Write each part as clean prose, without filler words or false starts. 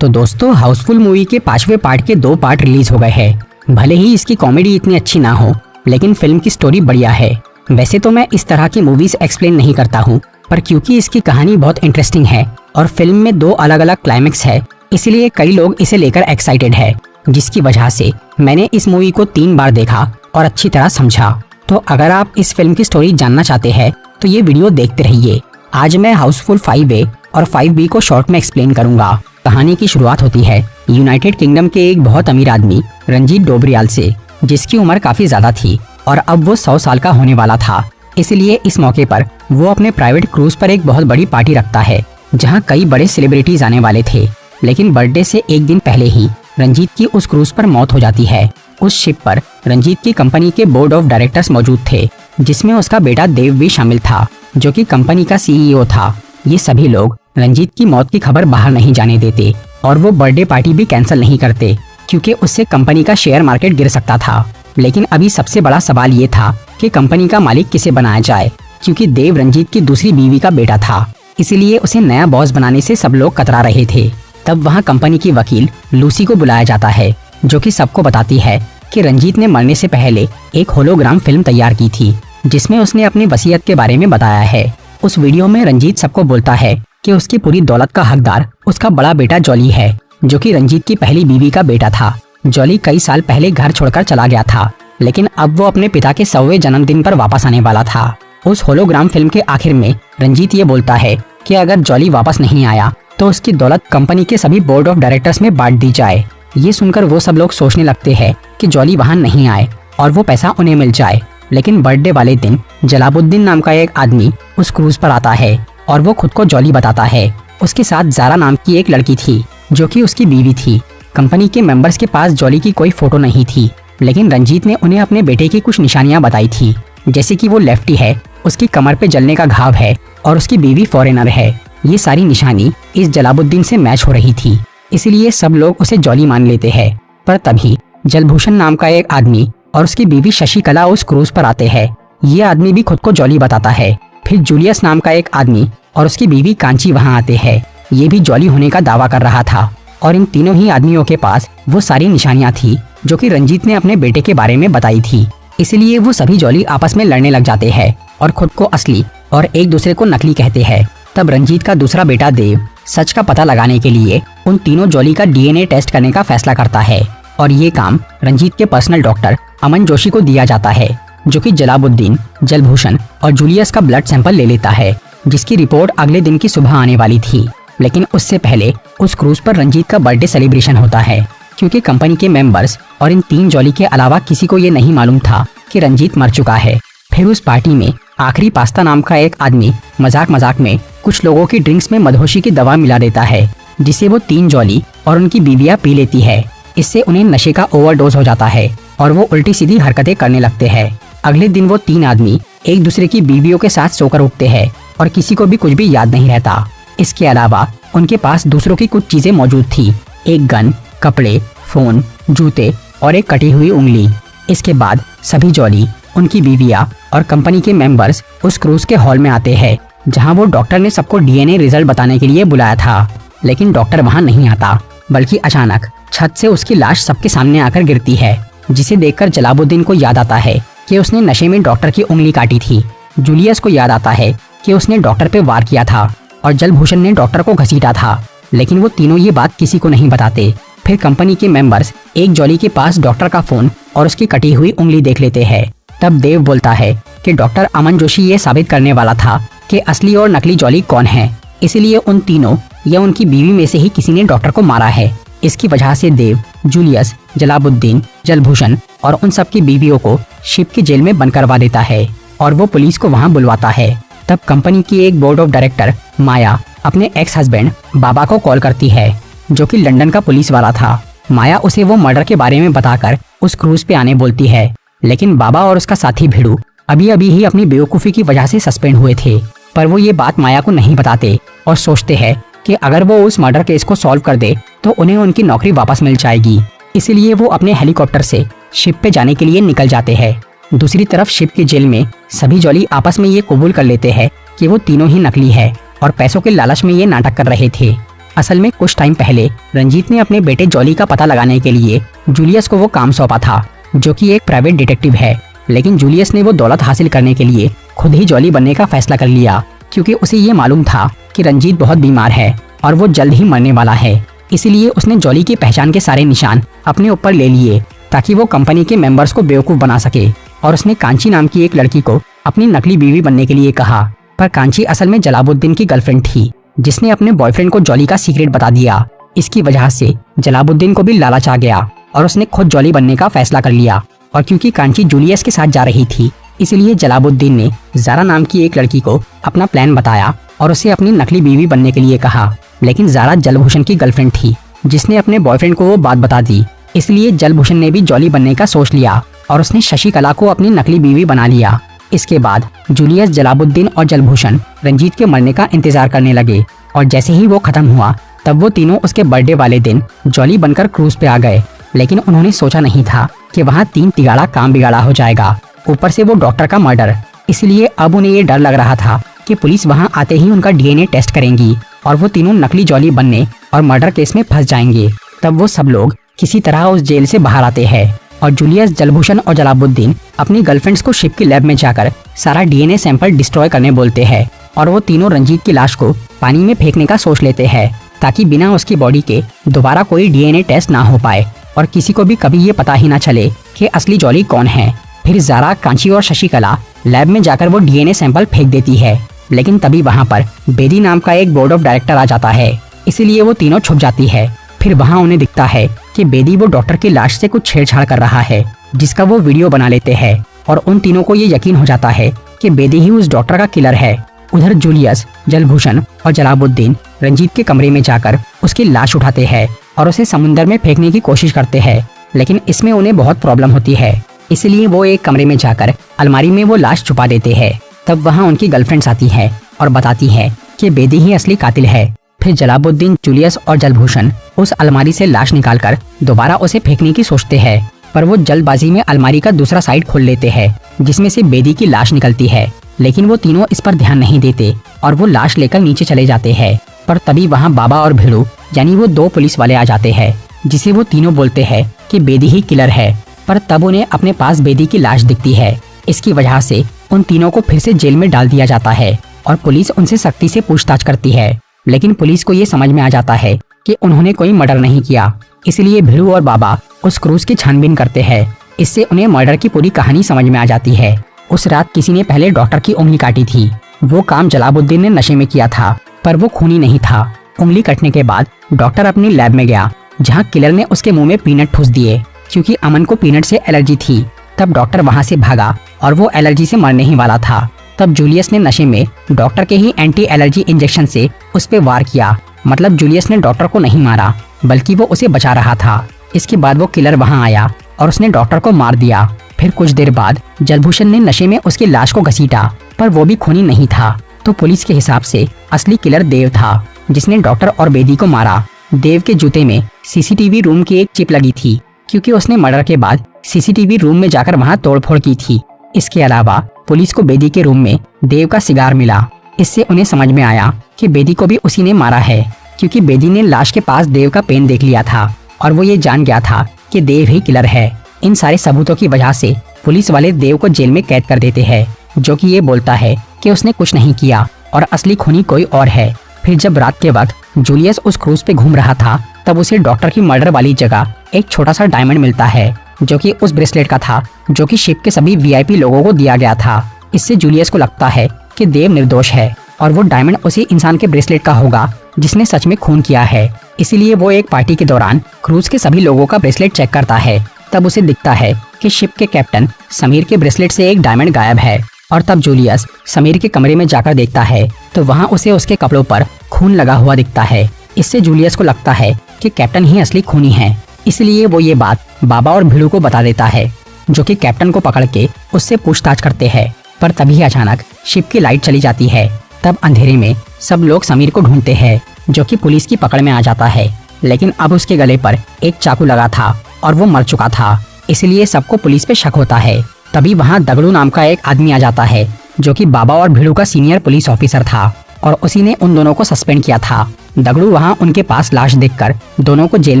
तो दोस्तों, हाउसफुल मूवी के 5वें पार्ट के 2 पार्ट रिलीज हो गए हैं। भले ही इसकी कॉमेडी इतनी अच्छी ना हो, लेकिन फिल्म की स्टोरी बढ़िया है। वैसे तो मैं इस तरह की मूवीज एक्सप्लेन नहीं करता हूँ, पर क्योंकि इसकी कहानी बहुत इंटरेस्टिंग है और फिल्म में 2 अलग अलग क्लाइमेक्स है, इसलिए कई लोग इसे लेकर एक्साइटेड है, जिसकी वजह से मैंने इस मूवी को 3 बार देखा और अच्छी तरह समझा। तो अगर आप इस फिल्म की स्टोरी जानना चाहते हैं तो ये वीडियो देखते रहिए। आज मैं हाउसफुल 5A और 5B को शॉर्ट में एक्सप्लेन करूंगा। कहानी की शुरुआत होती है यूनाइटेड किंगडम के एक बहुत अमीर आदमी रंजीत डोबरियाल से, जिसकी उम्र काफी ज्यादा थी और अब वो 100 साल का होने वाला था। इसलिए इस मौके पर वो अपने प्राइवेट क्रूज पर एक बहुत बड़ी पार्टी रखता है, जहाँ कई बड़े सेलिब्रिटीज आने वाले थे। लेकिन बर्थडे से एक दिन पहले ही रंजीत की उस क्रूज पर मौत हो जाती है। उस शिप पर रंजीत की कंपनी के बोर्ड ऑफ डायरेक्टर्स मौजूद थे, जिसमें उसका बेटा देव भी शामिल था, जो कि कंपनी का CEO था। ये सभी लोग रंजीत की मौत की खबर बाहर नहीं जाने देते और वो बर्थडे पार्टी भी कैंसिल नहीं करते, क्योंकि उससे कंपनी का शेयर मार्केट गिर सकता था। लेकिन अभी सबसे बड़ा सवाल ये था कि कंपनी का मालिक किसे बनाया जाए, क्योंकि देव रंजीत की दूसरी बीवी का बेटा था। इसीलिए उसे नया बॉस बनाने से सब लोग कतरा रहे थे। तब वहाँ कंपनी की वकील लूसी को बुलाया जाता है, जो कि सबको बताती है कि रंजीत ने मरने से पहले एक होलोग्राम फिल्म तैयार की थी, जिसमें उसने अपनी वसीयत के बारे में बताया है। उस वीडियो में रंजीत सबको बोलता है कि उसकी पूरी दौलत का हकदार उसका बड़ा बेटा जॉली है, जो कि रंजीत की पहली बीवी का बेटा था। जॉली कई साल पहले घर छोड़कर चला गया था, लेकिन अब वो अपने पिता के 100वें जन्मदिन पर वापस आने वाला था। उस होलोग्राम फिल्म के आखिर में रंजीत ये बोलता है कि अगर जॉली वापस नहीं आया तो उसकी दौलत कंपनी के सभी बोर्ड ऑफ डायरेक्टर्स में बांट दी जाए। ये सुनकर वो सब लोग सोचने लगते हैं कि जॉली वहाँ नहीं आए और वो पैसा उन्हें मिल जाए। लेकिन बर्थडे वाले दिन जलाबुद्दीन नाम का एक आदमी उस क्रूज पर आता है और वो खुद को जॉली बताता है। उसके साथ जारा नाम की एक लड़की थी, जो कि उसकी बीवी थी। कंपनी के मेंबर्स के पास जॉली की कोई फोटो नहीं थी, लेकिन रंजीत ने उन्हें अपने बेटे की कुछ निशानियां बताई थी, जैसे कि वो लेफ्टी है, उसकी कमर पे जलने का घाव है और उसकी बीवी फॉरेनर है। ये सारी निशानी इस जलाबुद्दीन से मैच हो रही थी, इसलिए सब लोग उसे जॉली मान लेते हैं। पर तभी जलभूषण नाम का एक आदमी और उसकी बीवी शशिकला उस क्रूज पर आते हैं। ये आदमी भी खुद को जॉली बताता है। फिर जूलियस नाम का एक आदमी और उसकी बीवी कांची वहाँ आते हैं। ये भी जॉली होने का दावा कर रहा था और इन तीनों ही आदमियों के पास वो सारी निशानियां थी जो कि रंजीत ने अपने बेटे के बारे में बताई थी। इसलिए वो सभी जॉली आपस में लड़ने लग जाते हैं और खुद को असली और एक दूसरे को नकली कहते हैं। तब रंजीत का दूसरा बेटा देव सच का पता लगाने के लिए उन तीनों जॉली का DNA टेस्ट करने का फैसला करता है और ये काम रंजीत के पर्सनल डॉक्टर अमन जोशी को दिया जाता है, जो कि जलाबुद्दीन, जलभूषण और जूलियस का ब्लड सैंपल ले लेता है, जिसकी रिपोर्ट अगले दिन की सुबह आने वाली थी। लेकिन उससे पहले उस क्रूज पर रंजीत का बर्थडे सेलिब्रेशन होता है, क्योंकि कंपनी के मेंबर्स और इन 3 जॉली के अलावा किसी को ये नहीं मालूम था कि रंजीत मर चुका है। फिर उस पार्टी में आखिरी पास्ता नाम का एक आदमी मजाक मजाक में कुछ लोगों की ड्रिंक्स में मधोशी की दवा मिला देता है, जिसे वो 3 जॉली और उनकी बीवियां पी लेती है। इससे उन्हें नशे का ओवरडोज हो जाता है और वो उल्टी सीधी हरकतें करने लगते हैं। अगले दिन वो 3 आदमी एक दूसरे की बीवियों के साथ सोकर उठते हैं और किसी को भी कुछ भी याद नहीं रहता। इसके अलावा उनके पास दूसरों की कुछ चीजें मौजूद थी, एक गन, कपड़े, फोन, जूते और एक कटी हुई उंगली। इसके बाद सभी जॉली, उनकी बीवियां और कंपनी के मेंबर्स उस क्रूज के हॉल में आते हैं, जहां वो डॉक्टर ने सबको DNA रिजल्ट बताने के लिए बुलाया था। लेकिन डॉक्टर वहां नहीं आता, बल्कि अचानक छत से उसकी लाश सबके सामने आकर गिरती है, जिसे देखकर जलाबुद्दीन को याद आता है कि उसने नशे में डॉक्टर की उंगली काटी थी। जूलियस को याद आता है कि उसने डॉक्टर पे वार किया था और जलभूषण ने डॉक्टर को घसीटा था, लेकिन वो तीनों ये बात किसी को नहीं बताते। फिर कंपनी के मेंबर्स एक जॉली के पास डॉक्टर का फोन और उसकी कटी हुई उंगली देख लेते हैं। तब देव बोलता है कि डॉक्टर अमन जोशी ये साबित करने वाला था कि असली और नकली जॉली कौन है, इसलिए उन तीनों या उनकी बीवी में से ही किसी ने डॉक्टर को मारा है। इसकी वजह से देव, जूलियस, जलाबुद्दीन, जलभूषण और उन सब की बीवियों को शिप की जेल में बंद करवा देता है और वो पुलिस को वहाँ बुलवाता है। तब कंपनी की एक बोर्ड ऑफ डायरेक्टर माया अपने एक्स हस्बैंड बाबा को कॉल करती है, जो कि लंदन का पुलिस वाला था। माया उसे वो मर्डर के बारे में बताकर उस क्रूज पे आने बोलती है, लेकिन बाबा और उसका साथी भिड़ू अभी अभी ही अपनी बेवकूफ़ी की वजह से सस्पेंड हुए थे। पर वो ये बात माया को नहीं बताते और सोचते हैं कि अगर वो उस मर्डर केस को सॉल्व कर दे तो उन्हें उनकी नौकरी वापस मिल जाएगी। इसलिए वो अपने हेलीकॉप्टर से शिप पे जाने के लिए निकल जाते हैं। दूसरी तरफ शिप की जेल में सभी जॉली आपस में ये कबूल कर लेते हैं कि वो तीनों ही नकली है और पैसों के लालच में ये नाटक कर रहे थे। असल में कुछ टाइम पहले रंजीत ने अपने बेटे जॉली का पता लगाने के लिए जूलियस को वो काम सौंपा था, जो कि एक प्राइवेट डिटेक्टिव है। लेकिन जूलियस ने वो दौलत हासिल करने के लिए खुद ही जॉली बनने का फैसला कर लिया, क्योंकि उसे ये मालूम था कि रंजीत बहुत बीमार है और वो जल्द ही मरने वाला है। इसीलिए उसने जॉली की पहचान के सारे निशान अपने ऊपर ले लिए ताकि वो कंपनी के मेंबर्स को बेवकूफ बना सके। और उसने कांची नाम की एक लड़की को अपनी नकली बीवी बनने के लिए कहा, पर कांची असल में जलाबुद्दीन की गर्लफ्रेंड थी, जिसने अपने बॉयफ्रेंड को जॉली का सीक्रेट बता दिया। इसकी वजह से जलाबुद्दीन को भी लालच आ गया और उसने खुद जॉली बनने का फैसला कर लिया। और क्योंकि कांची जूलियस के साथ जा रही थी, इसलिए जलाबुद्दीन ने ज़ारा नाम की एक लड़की को अपना प्लान बताया और उसे अपनी नकली बीवी बनने के लिए कहा। लेकिन ज़ारा जलभूषण की गर्लफ्रेंड थी, जिसने अपने बॉयफ्रेंड को वो बात बता दी। इसलिए जलभूषण ने भी जॉली बनने का सोच लिया और उसने शशिकला को अपनी नकली बीवी बना लिया। इसके बाद जूलियस, जलाबुद्दीन और जलभूषण रंजीत के मरने का इंतजार करने लगे। और जैसे ही वो खत्म हुआ, तब वो तीनों उसके बर्थडे वाले दिन जॉली बनकर क्रूज पे आ गए। लेकिन उन्होंने सोचा नहीं था कि वहाँ 3 तिगाड़ा काम बिगाड़ा हो जाएगा, ऊपर से वो डॉक्टर का मर्डर। इसलिए अब उन्हें ये डर लग रहा था कि पुलिस वहाँ आते ही उनका डीएनए टेस्ट करेंगी और वो तीनों नकली जॉली बनने और मर्डर केस में फंस जाएंगे। तब वो सब लोग किसी तरह उस जेल से बाहर आते हैं और जूलियस, जलभूषण और जलाबुद्दीन अपनी गर्लफ्रेंड्स को शिप की लैब में जाकर सारा डीएनए सैंपल डिस्ट्रॉय करने बोलते हैं। और वो तीनों रंजीत की लाश को पानी में फेंकने का सोच लेते हैं, ताकि बिना उसकी बॉडी के दोबारा कोई डीएनए टेस्ट ना हो पाए और किसी को भी कभी ये पता ही ना चले कि असली जॉली कौन है। फिर ज़ारा, कांची और शशिकला लैब में जाकर वो डीएनए सैंपल फेंक देती है। लेकिन तभी वहाँ पर बेदी नाम का एक बोर्ड ऑफ डायरेक्टर आ जाता है, इसीलिए वो तीनों छुप जाती है। फिर वहाँ उन्हें दिखता है कि बेदी वो डॉक्टर की लाश से कुछ छेड़छाड़ कर रहा है, जिसका वो वीडियो बना लेते हैं। और उन तीनों को ये यकीन हो जाता है कि बेदी ही उस डॉक्टर का किलर है। उधर जूलियस, जलभूषण और जलाबुद्दीन रंजीत के कमरे में जाकर उसकी लाश उठाते हैं और उसे समुंदर में फेंकने की कोशिश करते हैं। लेकिन इसमें उन्हें बहुत प्रॉब्लम होती है, इसलिए वो एक कमरे में जाकर अलमारी में वो लाश छुपा देते हैं। तब वहाँ उनकी गर्लफ्रेंड्स आती है और बताती है कि बेदी ही असली कातिल है। फिर जलाबुद्दीन, जूलियस और जलभूषण उस अलमारी से लाश निकालकर दोबारा उसे फेंकने की सोचते हैं, पर वो जल्दबाजी में अलमारी का दूसरा साइड खोल लेते हैं, जिसमें से बेदी की लाश निकलती है। लेकिन वो तीनों इस पर ध्यान नहीं देते और वो लाश लेकर नीचे चले जाते हैं। पर तभी वहाँ बाबा और भिड़ू यानी वो 2 पुलिस वाले आ जाते हैं, जिसे वो तीनों बोलते हैं कि बेदी ही किलर है। पर तब उन्हें अपने पास बेदी की लाश दिखती है। इसकी वजह से उन तीनों को फिर से जेल में डाल दिया जाता है और पुलिस उनसे सख्ती से पूछताछ करती है। लेकिन पुलिस को ये समझ में आ जाता है कि उन्होंने कोई मर्डर नहीं किया, इसलिए भिड़ू और बाबा उस क्रूज की छानबीन करते हैं। इससे उन्हें मर्डर की पूरी कहानी समझ में आ जाती है। उस रात किसी ने पहले डॉक्टर की उंगली काटी थी। वो काम जलाबुद्दीन ने नशे में किया था, पर वो खूनी नहीं था। उंगली कटने के बाद डॉक्टर अपनी लैब में गया, जहाँ किलर ने उसके मुंह में पीनट ठूस दिए, क्योंकि अमन को पीनट से एलर्जी थी। तब डॉक्टर वहाँ से भागा और वो एलर्जी से मरने ही वाला था। तब जूलियस ने नशे में डॉक्टर के ही एंटी एलर्जी इंजेक्शन से उस पे वार किया। मतलब जूलियस ने डॉक्टर को नहीं मारा, बल्कि वो उसे बचा रहा था। इसके बाद वो किलर वहाँ आया और उसने डॉक्टर को मार दिया। फिर कुछ देर बाद जलभूषण ने नशे में उसकी लाश को घसीटा, पर वो भी खूनी नहीं था। तो पुलिस के हिसाब से असली किलर देव था, जिसने डॉक्टर और बेदी को मारा। देव के जूते में सीसीटीवी रूम की एक चिप लगी थी, क्योंकि उसने मर्डर के बाद सीसीटीवी रूम में जाकर वहाँ तोड़फोड़ की थी। इसके अलावा पुलिस को बेदी के रूम में देव का सिगार मिला। इससे उन्हें समझ में आया कि बेदी को भी उसी ने मारा है, क्योंकि बेदी ने लाश के पास देव का पेन देख लिया था और वो ये जान गया था कि देव ही किलर है। इन सारे सबूतों की वजह से पुलिस वाले देव को जेल में कैद कर देते हैं, जो कि ये बोलता है कि उसने कुछ नहीं किया और असली खूनी कोई और है। फिर जब रात के वक्त जूलियस उस क्रूज पे घूम रहा था, तब उसे डॉक्टर की मर्डर वाली जगह एक छोटा सा डायमंड मिलता है, जो कि उस ब्रेसलेट का था, जो कि शिप के सभी वीआईपी लोगों को दिया गया था। इससे जूलियस को लगता है कि देव निर्दोष है और वो डायमंड उसी इंसान के ब्रेसलेट का होगा जिसने सच में खून किया है। इसीलिए वो एक पार्टी के दौरान क्रूज के सभी लोगों का ब्रेसलेट चेक करता है। तब उसे दिखता है कि शिप के कैप्टन समीर के ब्रेसलेट से एक डायमंड गायब है। और तब जूलियस समीर के कमरे में जाकर देखता है तो वहाँ उसे उसके कपड़ों पर खून लगा हुआ दिखता है। इससे जूलियस को लगता है कि कैप्टन ही असली खूनी है। इसलिए वो ये बात बाबा और भिड़ू को बता देता है, जो कि कैप्टन को पकड़ के उससे पूछताछ करते हैं। पर तभी अचानक शिप की लाइट चली जाती है। तब अंधेरे में सब लोग समीर को ढूंढते हैं, जो कि पुलिस की पकड़ में आ जाता है। लेकिन अब उसके गले पर एक चाकू लगा था और वो मर चुका था, इसलिए सबको पुलिस पे शक होता है। तभी वहाँ दगड़ू नाम का एक आदमी आ जाता है, जो कि बाबा और भिड़ू का सीनियर पुलिस ऑफिसर था और उसी ने उन दोनों को सस्पेंड किया था। दगड़ू वहाँ उनके पास लाश देखकर दोनों को जेल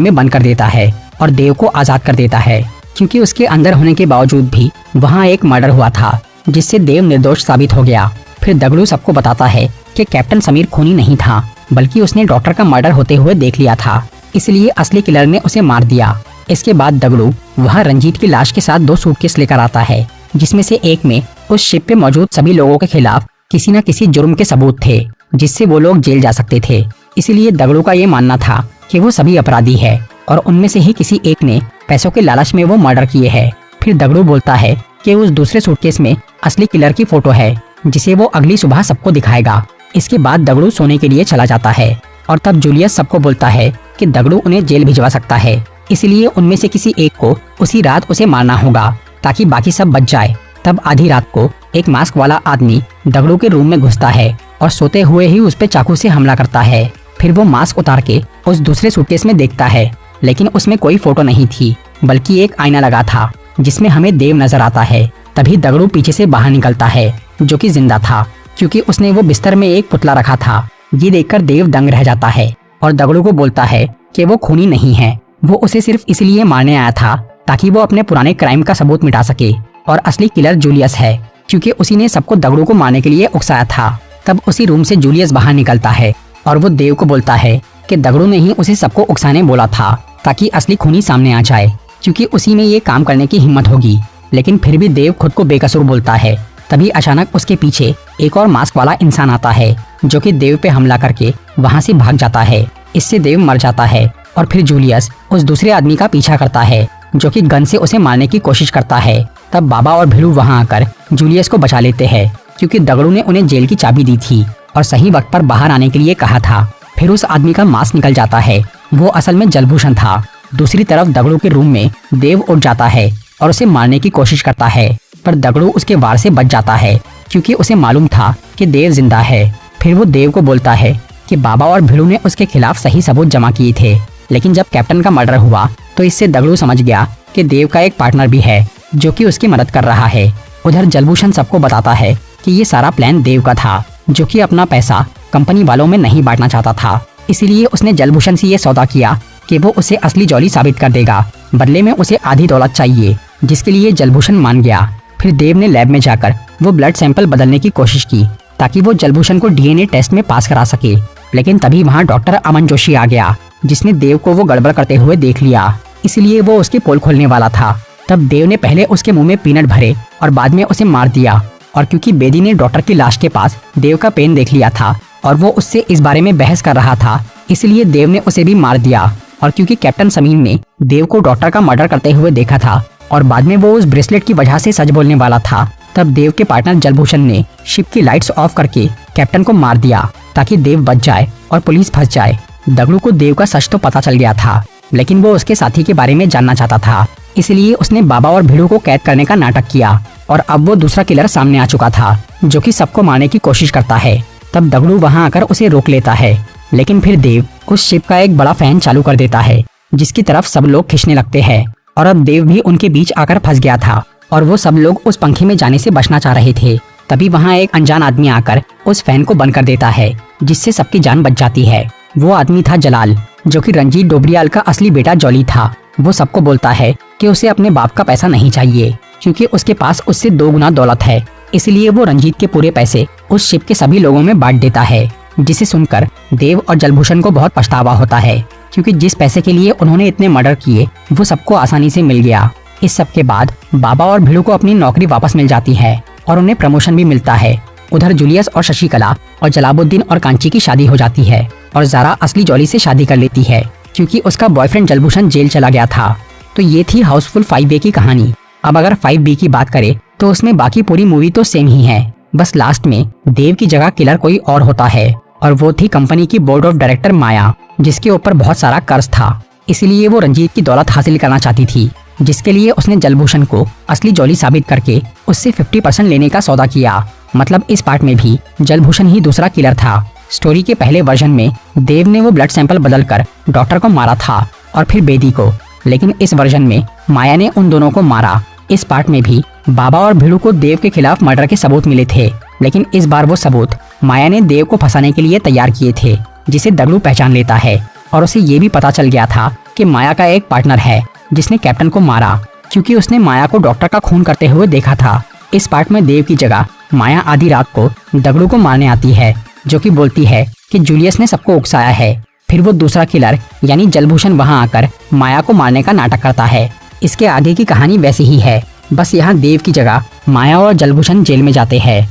में बंद कर देता है और देव को आजाद कर देता है, क्योंकि उसके अंदर होने के बावजूद भी वहाँ एक मर्डर हुआ था जिससे देव निर्दोष साबित हो गया। फिर दगड़ू सबको बताता है कि कैप्टन समीर खूनी नहीं था, बल्कि उसने डॉक्टर का मर्डर होते हुए देख लिया था, इसलिए असली किलर ने उसे मार दिया। इसके बाद दगड़ू वहाँ रंजीत की लाश के साथ 2 सूटकेस लेकर आता है, जिसमें से एक में उस शिप पे मौजूद सभी लोगों के खिलाफ किसी न किसी जुर्म के सबूत थे, जिससे वो लोग जेल जा सकते थे। इसलिए दगड़ू का ये मानना था कि वो सभी अपराधी है और उनमें से ही किसी एक ने पैसों के लालच में वो मर्डर किए हैं। फिर दगड़ू बोलता है कि उस दूसरे सूटकेस में असली किलर की फोटो है, जिसे वो अगली सुबह सबको दिखाएगा। इसके बाद दगड़ू सोने के लिए चला जाता है और तब जूलियस सबको बोलता है कि दगड़ू उन्हें जेल भिजवा सकता है, इसलिए उनमें से किसी एक को उसी रात उसे मारना होगा ताकि बाकी सब बच जाए। तब आधी रात को एक मास्क वाला आदमी दगड़ू के रूम में घुसता है और सोते हुए ही उस पे चाकू से हमला करता है। फिर वो मास्क उतार के उस दूसरे सूटकेस में देखता है, लेकिन उसमें कोई फोटो नहीं थी, बल्कि एक आईना लगा था जिसमें हमें देव नजर आता है। तभी दगड़ू पीछे से बाहर निकलता है, जो कि जिंदा था, क्योंकि उसने वो बिस्तर में एक पुतला रखा था। ये देखकर देव दंग रह जाता है और दगड़ू को बोलता है कि वो खूनी नहीं है, वो उसे सिर्फ इसलिए मारने आया था ताकि वो अपने पुराने क्राइम का सबूत मिटा सके, और असली किलर जूलियस है, क्योंकि उसी ने सबको दगड़ू को मारने के लिए उकसाया था। तब उसी रूम से जूलियस बाहर निकलता है और वो देव को बोलता है कि दगड़ू ने ही उसे सबको उकसाने बोला था ताकि असली खूनी सामने आ जाए, क्योंकि उसी में ये काम करने की हिम्मत होगी। लेकिन फिर भी देव खुद को बेकसूर बोलता है। तभी अचानक उसके पीछे एक और मास्क वाला इंसान आता है, जो कि देव पे हमला करके वहाँ से भाग जाता है। इससे देव मर जाता है और फिर जूलियस उस दूसरे आदमी का पीछा करता है, जो कि गन से उसे मारने की कोशिश करता है। तब बाबा और भिड़ू वहाँ आकर जूलियस को बचा लेते हैं, क्योंकि दगड़ू ने उन्हें जेल की चाबी दी थी और सही वक्त पर बाहर आने के लिए कहा था। फिर उस आदमी का मास्क निकल जाता है, वो असल में जलभूषण था। दूसरी तरफ दगड़ू के रूम में देव उठ जाता है और उसे मारने की कोशिश करता है, पर दगड़ू उसके वार से बच जाता है, क्योंकि उसे मालूम था कि देव जिंदा है। फिर वो देव को बोलता है कि बाबा और भिड़ू ने उसके खिलाफ सही सबूत जमा किए थे, लेकिन जब कैप्टन का मर्डर हुआ तो इससे दगड़ू समझ गया कि देव का एक पार्टनर भी है जो कि उसकी मदद कर रहा है। उधर जलभूषण सबको बताता है कि ये सारा प्लान देव का था, जो कि अपना पैसा कंपनी वालों में नहीं बांटना चाहता था। इसीलिए उसने जलभूषण से ये सौदा किया कि वो उसे असली जॉली साबित कर देगा, बदले में उसे आधी दौलत चाहिए, जिसके लिए जलभूषण मान गया। फिर देव ने लैब में जाकर वो ब्लड सैंपल बदलने की कोशिश की ताकि वो जलभूषण को डीएनए टेस्ट में पास करा सके, लेकिन तभी वहाँ डॉक्टर अमन जोशी आ गया, जिसने देव को वो गड़बड़ करते हुए देख लिया, इसलिए वो उसकी पोल खोलने वाला था। तब देव ने पहले उसके मुंह में पीनट भरे और बाद में उसे मार दिया, और क्योंकि बेदी ने डॉक्टर की लाश के पास देव का पेन देख लिया था और वो उससे इस बारे में बहस कर रहा था, इसलिए देव ने उसे भी मार दिया। और क्योंकि कैप्टन समीर ने देव को डॉक्टर का मर्डर करते हुए देखा था और बाद में वो उस ब्रेसलेट की वजह से सच बोलने वाला था, तब देव के पार्टनर जलभूषण ने शिप की लाइट्स ऑफ करके कैप्टन को मार दिया ताकि देव बच जाए और पुलिस फंस जाए। दगड़ू को देव का सच तो पता चल गया था, लेकिन वो उसके साथी के बारे में जानना चाहता था, इसलिए उसने बाबा और भिड़ू को कैद करने का नाटक किया। और अब वो दूसरा किलर सामने आ चुका था, जो कि सबको मारने की कोशिश करता है। तब दगड़ू वहां आकर उसे रोक लेता है, लेकिन फिर देव उस शिप का एक बड़ा फैन चालू कर देता है, जिसकी तरफ सब लोग खींचने लगते हैं। और अब देव भी उनके बीच आकर फंस गया था और वो सब लोग उस पंखे में जाने से बचना चाह रहे थे। तभी वहाँ एक अनजान आदमी आकर उस फैन को बंद कर देता है, जिससे सबकी जान बच जाती है। वो आदमी था जलाल, जो कि रंजीत डोबरियाल का असली बेटा जॉली था। वो सबको बोलता है कि उसे अपने बाप का पैसा नहीं चाहिए, क्योंकि उसके पास उससे 2 गुना दौलत है। इसलिए वो रंजीत के पूरे पैसे उस शिप के सभी लोगों में बांट देता है, जिसे सुनकर देव और जलभूषण को बहुत पछतावा होता है, क्योंकि जिस पैसे के लिए उन्होंने इतने मर्डर किए वो सबको आसानी से मिल गया। इस सब के बाद बाबा और भिड़ू को अपनी नौकरी वापस मिल जाती है और उन्हें प्रमोशन भी मिलता है। उधर जूलियस और शशिकला और जलाबुद्दीन और कांची की शादी हो जाती है और ज़ारा असली जॉली से शादी कर लेती है, क्योंकि उसका बॉयफ्रेंड जलभूषण जेल चला गया था। तो ये थी हाउसफुल 5A की कहानी। अब अगर 5B की बात करें तो उसमें बाकी पूरी मूवी तो सेम ही है, बस लास्ट में देव की जगह किलर कोई और होता है, और वो थी कंपनी की बोर्ड ऑफ डायरेक्टर माया, जिसके ऊपर बहुत सारा कर्ज था। इसलिए वो रंजीत की दौलत हासिल करना चाहती थी, जिसके लिए उसने जलभूषण को असली जॉली साबित करके उससे 50% लेने का सौदा किया। मतलब इस पार्ट में भी जलभूषण ही दूसरा किलर था। स्टोरी के पहले वर्जन में देव ने वो ब्लड सैंपल बदलकर डॉक्टर को मारा था और फिर बेदी को, लेकिन इस वर्जन में माया ने उन दोनों को मारा। इस पार्ट में भी बाबा और भिड़ू को देव के खिलाफ मर्डर के सबूत मिले थे, लेकिन इस बार वो सबूत माया ने देव को फंसाने के लिए तैयार किए थे। जिसे दगड़ू पहचान लेता है और उसे ये भी पता चल गया था कि माया का एक पार्टनर है जिसने कैप्टन को मारा, क्योंकि उसने माया को डॉक्टर का खून करते हुए देखा था। इस पार्ट में देव की जगह माया आधी रात को दगड़ू को मारने आती है, जो कि बोलती है कि जूलियस ने सबको उकसाया है। फिर वो दूसरा किलर यानी जलभूषण वहां आकर माया को मारने का नाटक करता है। इसके आगे की कहानी वैसी ही है, बस यहाँ देव की जगह माया और जलभूषण जेल में जाते हैं।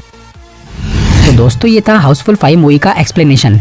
तो दोस्तों ये था हाउसफुल 5 मूवी का एक्सप्लेनेशन।